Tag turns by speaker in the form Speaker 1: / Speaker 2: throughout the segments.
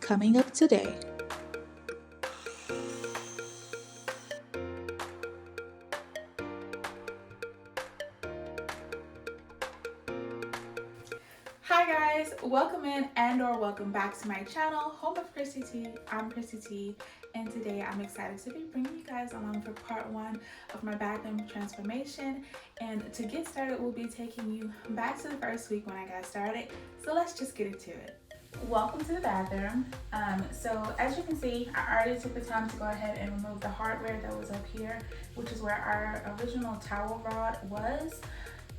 Speaker 1: Coming up today. Hi guys, welcome in and/or welcome back to my channel, Home of Chrissy T. I'm Chrissy T, and today I'm excited to be bringing you guys along for part 1 of my bathroom transformation. And to get started, we'll be taking you back to the first week when I got started. So let's just get into it. Welcome to the bathroom. So as you can see, I already took the time to go ahead and remove the hardware that was up here, which is where our original towel rod was.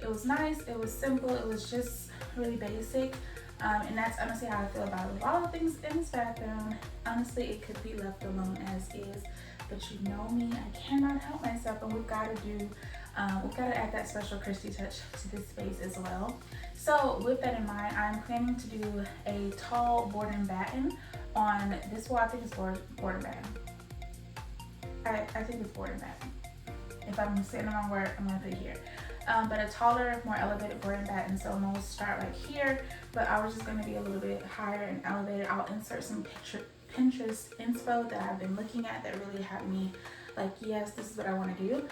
Speaker 1: It was nice, it was simple, it was just really basic, and that's honestly how I feel about a lot of things in this bathroom. Honestly, it could be left alone as is, but you know me, I cannot help myself, and we've got to add that special Christy touch to this space as well. So with that in mind, I'm planning to do a tall board and batten on this wall. I think it's board and batten. I think it's board and batten. If I'm saying the wrong word, I'm gonna put it here. But a taller, more elevated board and batten. So I'm gonna start like here, but I was just gonna be a little bit higher and elevated. I'll insert some Pinterest inspo that I've been looking at that really had me like, yes, this is what I wanna do.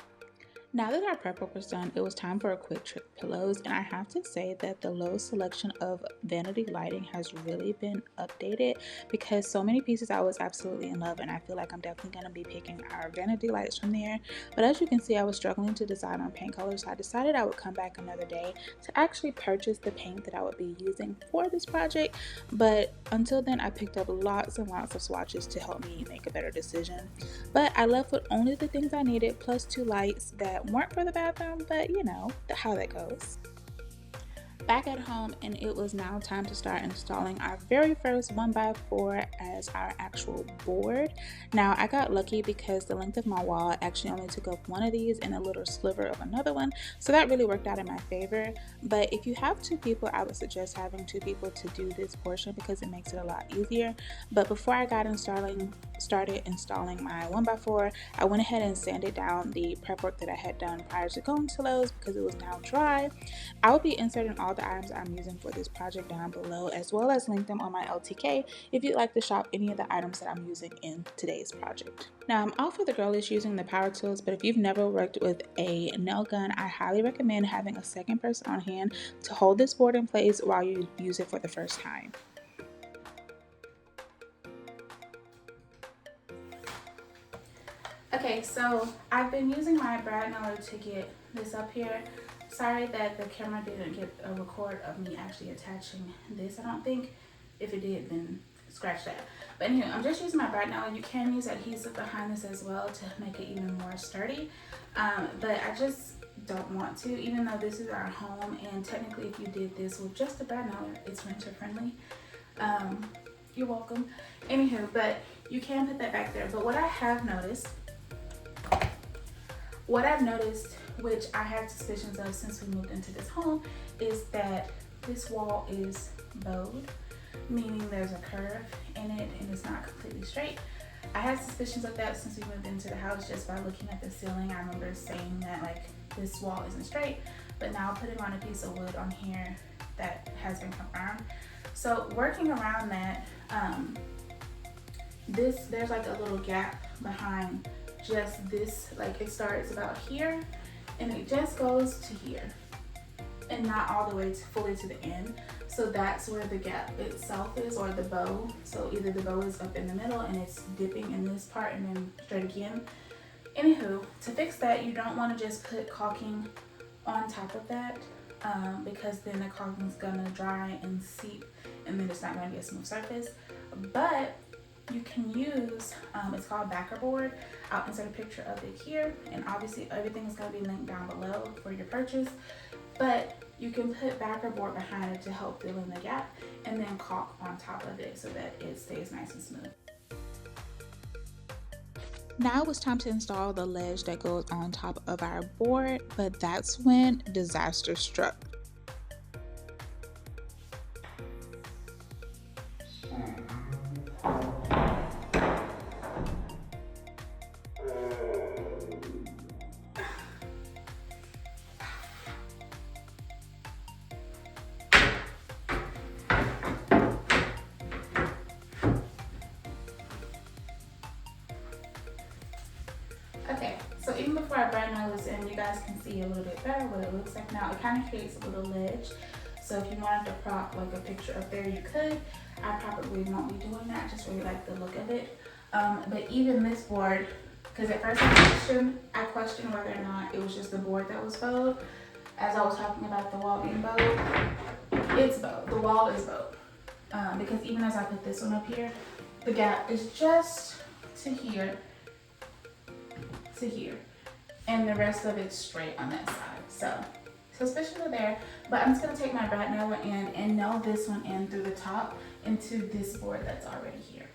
Speaker 1: Now that our prep work was done, it was time for a quick trip pillows, and I have to say that the Lowe's selection of vanity lighting has really been updated because so many pieces I was absolutely in love, and I feel like I'm definitely going to be picking our vanity lights from there. But as you can see, I was struggling to decide on paint colors, so I decided I would come back another day to actually purchase the paint that I would be using for this project. But until then, I picked up lots and lots of swatches to help me make a better decision. But I left with only the things I needed, plus 2 lights that weren't for the bathroom, but you know how that goes. Back at home, and it was now time to start installing our very first 1x4 as our actual board. Now I got lucky because the length of my wall actually only took up one of these and a little sliver of another one, so that really worked out in my favor. But if you have 2 people, I would suggest having 2 people to do this portion because it makes it a lot easier. But before I got started installing my 1x4, I went ahead and sanded down the prep work that I had done prior to going to Lowe's because it was now dry. I will be inserting all the items I'm using for this project down below, as well as link them on my LTK if you'd like to shop any of the items that I'm using in today's project. Now I'm all for the girlies using the power tools, but if you've never worked with a nail gun, I highly recommend having a second person on hand to hold this board in place while you use it for the first time. Okay, so I've been using my brad nailer to get this up here. Sorry that the camera didn't get a record of me actually attaching this, I don't think. If it did, then scratch that. But anyway, I'm just using my brad nailer. You can use adhesive behind this as well to make it even more sturdy. But I just don't want to, even though this is our home, and technically if you did this with just a brad nailer, it's renter friendly. You're welcome. Anywho, but you can put that back there. But what I've noticed, which I had suspicions of since we moved into this home, is that this wall is bowed, meaning there's a curve in it and it's not completely straight. I had suspicions of that since we moved into the house just by looking at the ceiling. I remember saying that like this wall isn't straight, but now putting on a piece of wood on here, that has been confirmed. So working around that, there's like a little gap behind just this, like it starts about here and it just goes to here and not all the way fully to the end. So that's where the gap itself is, or the bow. So either the bow is up in the middle and it's dipping in this part and then straight again. Anywho, to fix that, you don't want to just put caulking on top of that because then the caulking is gonna dry and seep and then it's not gonna be a smooth surface. But you can use, it's called backer board. I'll insert a picture of it here, and obviously everything is going to be linked down below for your purchase. But you can put backer board behind it to help fill in the gap, and then caulk on top of it so that it stays nice and smooth. Now it was time to install the ledge that goes on top of our board, but that's when disaster struck. guys can see a little bit better what it looks like now. It kind of creates a little ledge. So if you wanted to prop like a picture up there, you could. I probably won't be doing that, just really like the look of it. But even this board, because at first I questioned whether or not it was just the board that was bowed. As I was talking about the wall being bowed, it's bowed. The wall is bowed. Because even as I put this one up here, the gap is just to here, and the rest of it's straight on that side. So especially there, but I'm just gonna take my bat nailer in and nail this one in through the top into this board that's already here.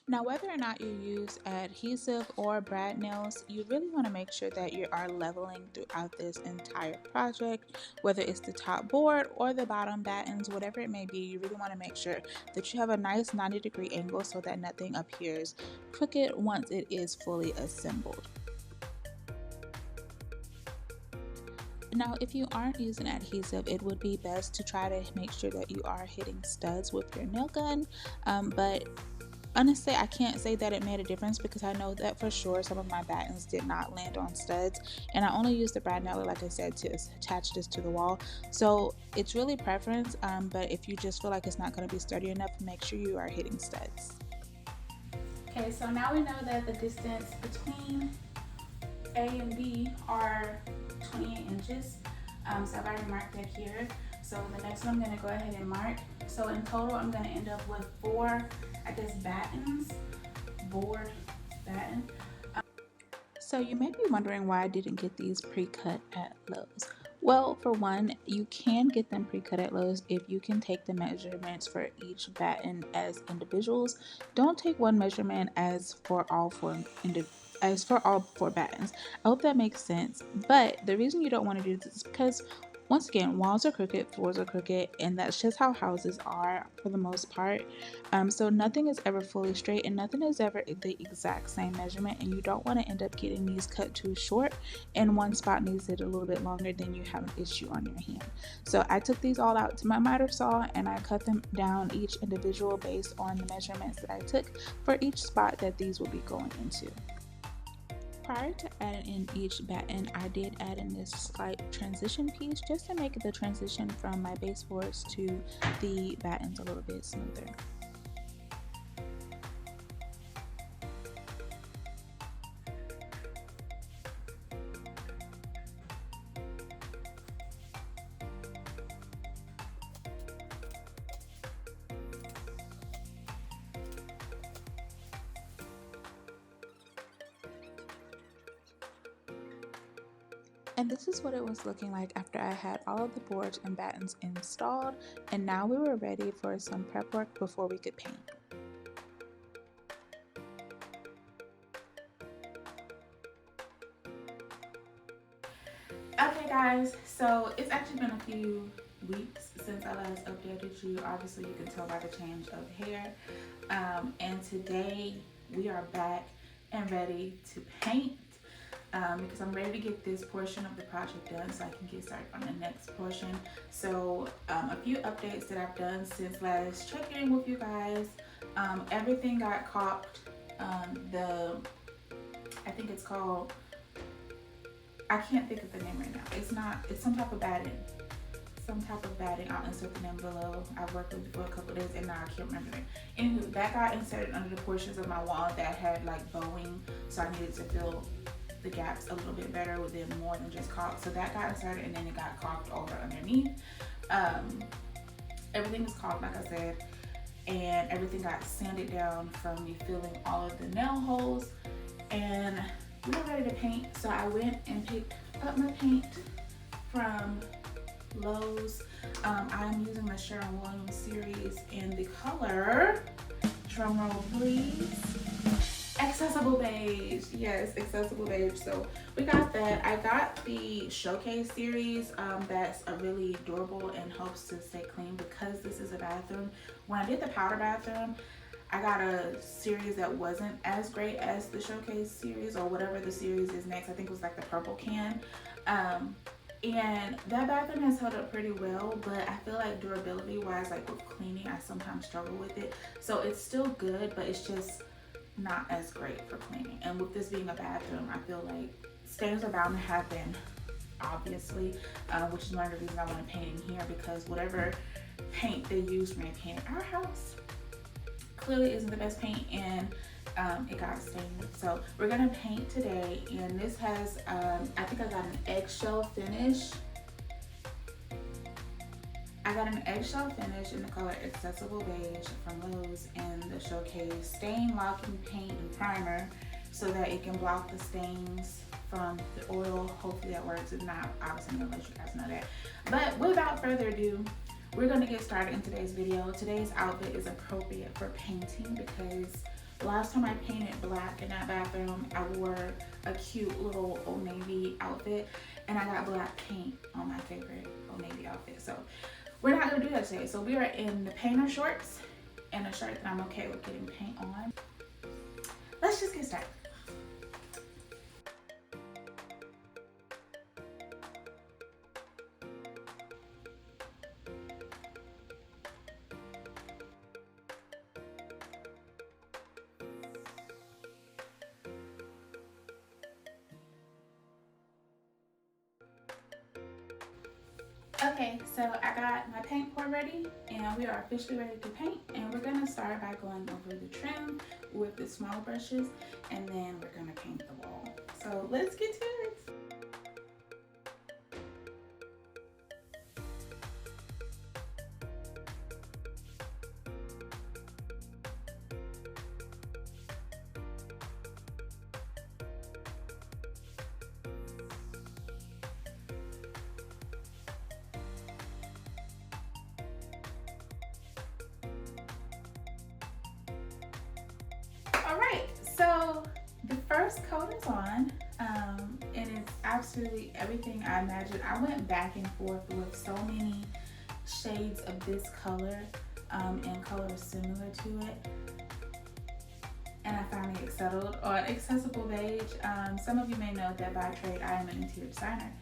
Speaker 1: Now, whether or not you use adhesive or brad nails, you really want to make sure that you are leveling throughout this entire project, whether it's the top board or the bottom battens, whatever it may be. You really want to make sure that you have a nice 90-degree angle so that nothing appears crooked once it is fully assembled. Now, if you aren't using adhesive, it would be best to try to make sure that you are hitting studs with your nail gun, but honestly, I can't say that it made a difference because I know that for sure some of my battens did not land on studs, and I only used the brad nailer, like I said, to attach this to the wall. So it's really preference, but if you just feel like it's not going to be sturdy enough, make sure you are hitting studs. Okay, so now we know that the distance between A and B are 28 inches. So I've already marked that here. So the next one I'm going to go ahead and mark. So in total, I'm going to end up with 4, I guess, battens, board batten. So you may be wondering why I didn't get these pre-cut at Lowe's. Well, for one, you can get them pre-cut at Lowe's if you can take the measurements for each batten as individuals. Don't take one measurement as for all four battens. I hope that makes sense. But the reason you don't want to do this is because, once again, walls are crooked, floors are crooked, and that's just how houses are for the most part. So nothing is ever fully straight and nothing is ever the exact same measurement, and you don't want to end up getting these cut too short and one spot needs it a little bit longer, then you have an issue on your hand. So I took these all out to my miter saw and I cut them down each individual based on the measurements that I took for each spot that these will be going into. Prior to adding in each batten, I did add in this slight transition piece just to make the transition from my baseboards to the battens a little bit smoother. And this is what it was looking like after I had all of the boards and battens installed, and now we were ready for some prep work before we could paint. Okay guys, so it's actually been a few weeks since I last updated you. Obviously you can tell by the change of hair, and today we are back and ready to paint. Because I'm ready to get this portion of the project done so I can get started on the next portion. So a few updates that I've done since last check-in with you guys. Everything got caulked. I think it's called, I can't think of the name right now. It's some type of batting. I'll insert the name below. I've worked with it for a couple of days and now I can't remember it. Anywho, that got inserted under the portions of my wall that had like bowing, so I needed to fill the gaps a little bit better with them more than just caulk. So that got inserted and then it got caulked over underneath. Everything is caulked, like I said, and everything got sanded down from me filling all of the nail holes, and we were ready to paint. So I went and picked up my paint from Lowe's. I'm using the Sharon Williams series in the color, drumroll please, accessible beige. Yes, accessible beige. So we got that. I got the showcase series that's a really durable and helps to stay clean because this is a bathroom. When I did the powder bathroom, I got a series that wasn't as great as the showcase series or whatever the series is next. I think it was like the purple can. And that bathroom has held up pretty well, but I feel like durability wise, like with cleaning, I sometimes struggle with it. So it's still good, but it's just not as great for cleaning. And with this being a bathroom, I feel like stains are bound to happen obviously, which is one of the reasons I want to paint in here, because whatever paint they used when they painted our house clearly isn't the best paint, and it got stained. So we're gonna paint today, and this has I think I got an eggshell finish. I got an eggshell finish in the color Accessible Beige from Lowe's, and the Showcase stain locking paint and primer so that it can block the stains from the oil. Hopefully that works. If not, obviously I'm gonna let you guys know that. But without further ado, we're gonna get started in today's video. Today's outfit is appropriate for painting because last time I painted black in that bathroom, I wore a cute little Old Navy outfit, and I got black paint on my favorite Old Navy outfit. So we're not gonna do that today. So we are in the painter shorts and a shirt that I'm okay with getting paint on. Let's just get started. Okay, so I got my paint pour ready, and we are officially ready to paint, and we're gonna start by going over the trim with the small brushes, and then we're gonna paint the wall. So let's get to it. Alright, so the first coat is on, and it's absolutely everything I imagined. I went back and forth with so many shades of this color and colors similar to it, and I finally settled on Accessible Beige. Some of you may know that by trade I am an interior designer,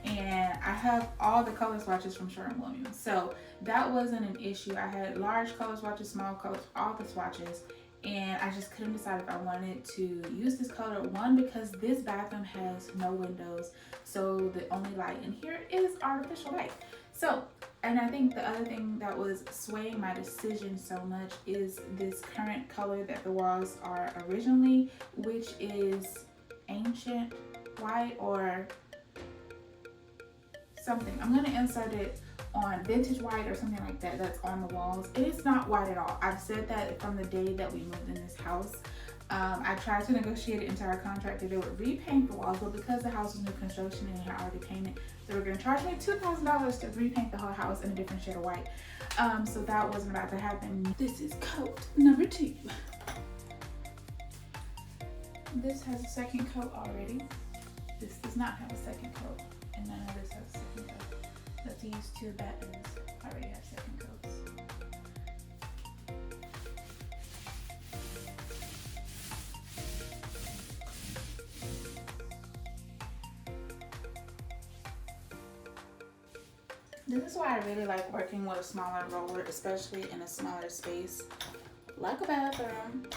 Speaker 1: and I have all the color swatches from Sherwin-Williams, so that wasn't an issue. I had large color swatches, small colors, all the swatches, and I just couldn't decide if I wanted to use this color. One, because this bathroom has no windows, so the only light in here is artificial light. So, and I think the other thing that was swaying my decision so much is this current color that the walls are originally, which is ancient white or something. I'm gonna insert it on vintage white or something like that that's on the walls. It is not white at all. I've said that from the day that we moved in this house. I tried to negotiate an entire contract that they would repaint the walls, but because the house was new construction and it had already painted, they were going to charge me $2,000 to repaint the whole house in a different shade of white. So that wasn't about to happen. This is coat number 2. This has a second coat already. This does not have a second coat, and none of this has a second coat. But these two battans already have second coats. This is why I really like working with a smaller roller, especially in a smaller space like a bathroom.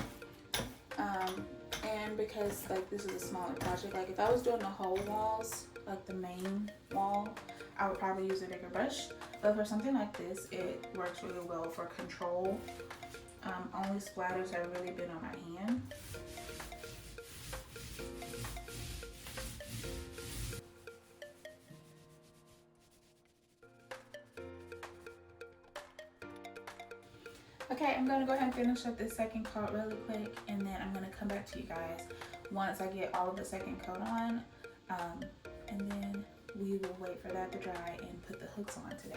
Speaker 1: And because like this is a smaller project, like if I was doing the whole walls, like the main wall, I would probably use a bigger brush. But for something like this, it works really well for control. Only splatters have really been on my hand. Okay, I'm gonna go ahead and finish up this second coat really quick, and then I'm gonna come back to you guys once I get all of the second coat on, and then we will wait for that to dry and put the hooks on today.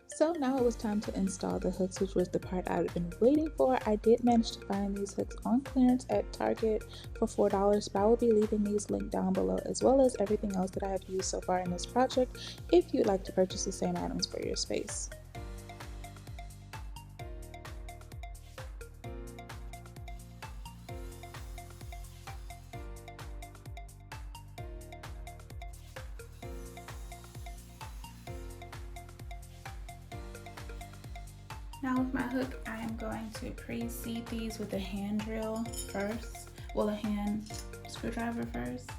Speaker 2: So now it was time to install the hooks, which was the part I've been waiting for. I did manage to find these hooks on clearance at Target for $4, but I will be leaving these linked down below, as well as everything else that I have used so far in this project if you'd like to purchase the same items for your space.
Speaker 1: Now with my hook, I am going to pre-seat these with a hand drill first. Well, a hand screwdriver first.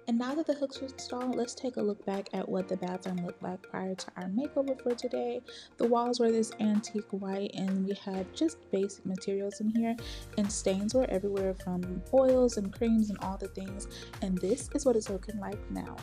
Speaker 2: And now that the hooks are installed, let's take a look back at what the bathroom looked like prior to our makeover for today. The walls were this antique white and we had just basic materials in here, and stains were everywhere from oils and creams and all the things, and this is what it's looking like now.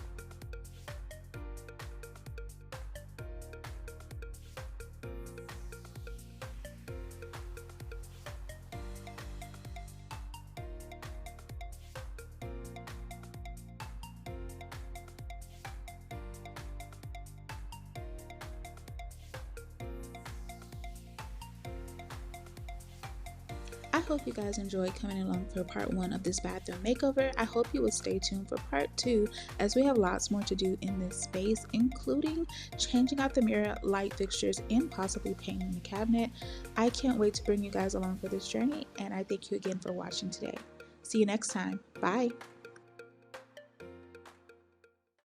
Speaker 2: I hope you guys enjoyed coming along for part 1 of this bathroom makeover. I hope you will stay tuned for part 2 as we have lots more to do in this space, including changing out the mirror, light fixtures, and possibly painting the cabinet. I can't wait to bring you guys along for this journey, and I thank you again for watching today. See you next time. Bye.